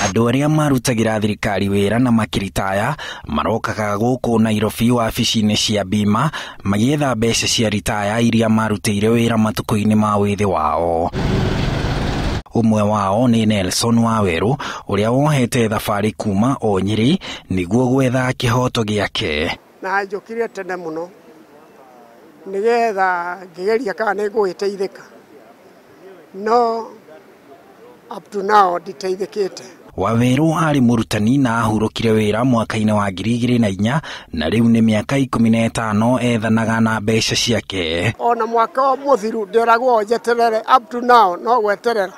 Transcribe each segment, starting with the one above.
Andũ aria marutagira thirikari wira na makiritaya marokaga guku Nairobi wabici-ini cia bima magietha mbeca cia ritaya iria marutĩire wira matuko-ini ma withi wao. Umwe wao ni Nelson Waweru uria wohete thabari kuma o Nyeri niguo gwetha kihoto giake. Na njokire tene muno nigetha ngigeria kana niguiteithika no up to now nditeithikite. Waweru ari murutani na ahurukire wira mwaka-ini wa 2004 na riu ni miaka 15 ethanaga na mbeca ciake. Ona mwaka muthiru ndiragwo njeterere up to now no gweterera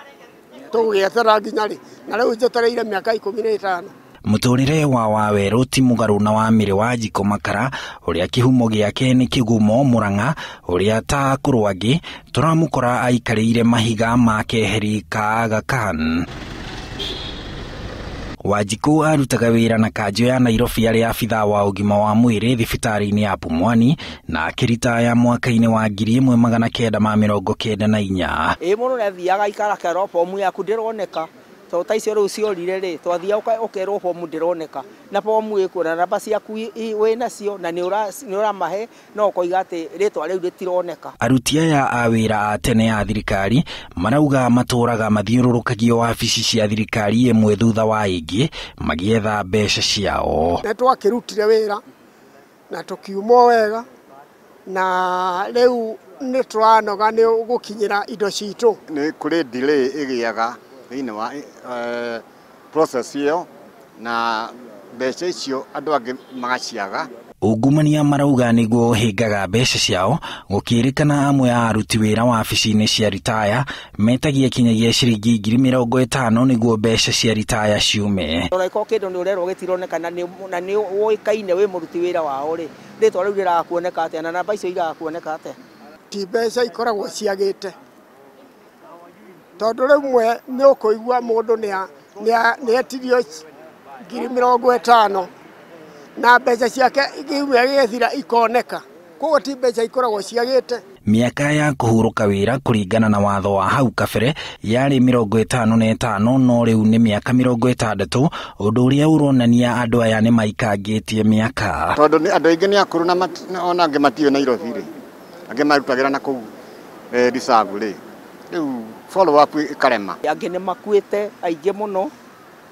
tugieterera nginyari na riu njetereire miaka 15. Muturire wa Waweru ti mugaru na wa mire wa jiko makara uria kihumo giake ni kigumo Murang'a uria ta akuru angi turamukora aikarire mahiga ma keheri ka Aga Khan. Wanjiku arutaga wira na kanjo ya Nairobi ari abitha wa ugima wa mwiri thibitari-ini ya Pumwani na akiritaya mwaka-ini wa 1994. Muno nathiaga ikara keropo mu yaku ndironeka to taicio ru ciorire ri twathia ukerwo bomu ndironeka na bomu ikura namba ciaku we nacio na ni uramahe no koiga ati ritwa riu ritironeka. Aruti aya a wira a tene ya thirikari marauga matuuraga mathiururukagio wabici cia thirikari imwe thutha wa ingi magietha mbeca ciao. Na twakirutire wira na tukiumo wega na riu ni turanoga ni gukinyira indo citu. Ni kuri delay igiaga ine wa process hiyo na mbeca icio andu angi magaciaga. Ungumania marauga niguo hingaga mbeca ciao gukirikana amwe a aruti wira wabici-ini cia ritaya metagia kinyagia ciringi 50,000 niguo mbeca cia ritaya ciume. Ona iko kindu ni urerwo gitironeka na ni uikaine we muruti wira wao ri ritwa riu rirakuoneka atia na namba icio igakuoneka atia. Ti mbeca ikoragwo ciagite tondu rimwe ni ukuigua mundu ni etirio 50,000 na mbeca ciake igiumia githira ikoneka koguo ti mbeca ikoragwo ciagite. Miaka ya kuhuruka wira kuringana na watho wa hau kabere yari 55 no riu ni miaka 60 undu uria uronania andu aya ni maikangitie miaka tondu ni andu aingi ni akuru na ona angi matio Nairobi ri angi marutagira na kuu risagu ri riu follow up ikarema angi ni makuite aingi muno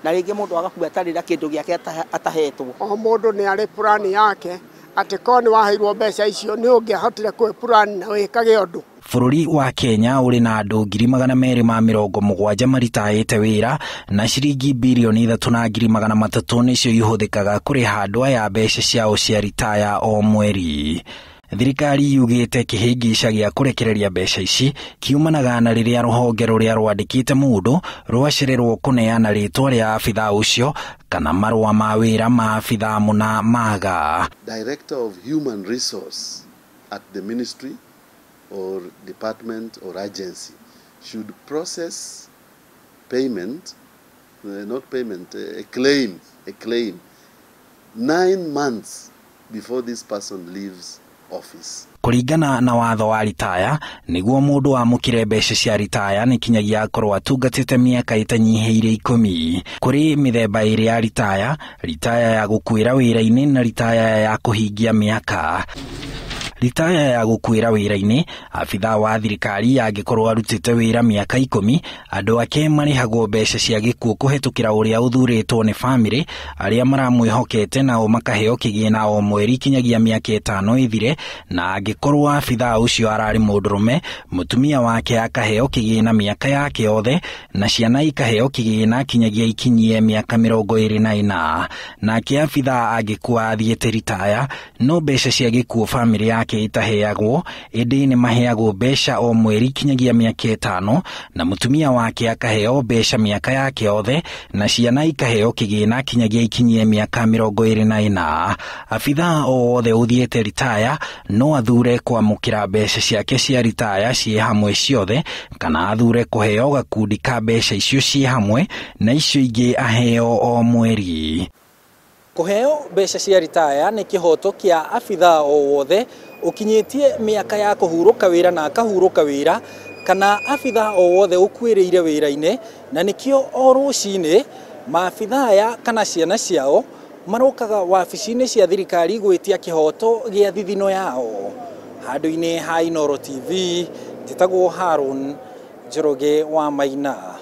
na ringi mundu agakua atarira kindu giake atahetwo. O mundu ni ari plan yake ati ko ni waheirwo mbeca icio ni ungiahotire kwe plan na wikage undu. Bururi wa Kenya uri na andu 270 maritaite wira na ciringi bilioni 3.3 nicio ihuthikaga kuri handu aya mbeca ciao cia ritaya o mweri. Thirikari yugite kihingisha gia kurekereria mbeca ici kiumanaga na riria ruhonge ruria rwandikite mundu rwacererwo kuneana ritwa ria abitha ucio kana marua ma wira ma abitha muna maga. Director of Human Resource at the ministry or department or agency should process payment, not payment, a claim 9 months before this person leaves office. Kuringana na watho wa ritaya niguo mundu amukire mbeca cia ritaya ni kinyagia akorwo atungatite miaka itanyihiire 10. Kuri mithemba iri ya ritaya ya gukwira wira-ini na ritaya ya kuhingia miaka. Ritaya ya gukwira wira-ini abitha wa thirikari angikorwo arutite wira miaka 10 andu ake marihagwo mbeca cia gikuo kuhetukira uria uthuritwo ni family aria maramwihokete nao makaheo kigina o mweri kinyagia miaka 5 ithire na angikorwo abitha ucio arari mundurume mutumia wake akaheo kigina miaka yake yothe na ciana ikaheo kigina kinyagia ikinyie miaka 24 nake abitha angikua athiete ritaya no mbeca cia gikuo family yake itaheagwo indi ni maheagwo mbeca o mweri kinyagia miaka 5 na mutumia wake akaheo mbeca miaka yake yothe na ciana ikaheo kigina kinyagia ikinyie miaka 24. Abitha o wothe uthiete ritaya no athure kwamukira mbeca ciake cia ritaya cie hamwe ciothe kana athure kuheo gakundi ka mbeca icio cie hamwe na icio ingi aheo o mweri. Kuheo mbeca cia ritaya ni kihoto kia abitha o wothe ukinyitie miaka ya kuhuruka wira na akahuruka wira kana abitha o wothe ukwireire wira-ini na nikio o rucini maabitha aya kana ciana ciao marokaga wabici-ini cia thirikari gwitia kihoto gia thithino yao. Handu-ini ha Inooro TV, njitagwo Harun Njoroge wa Maina.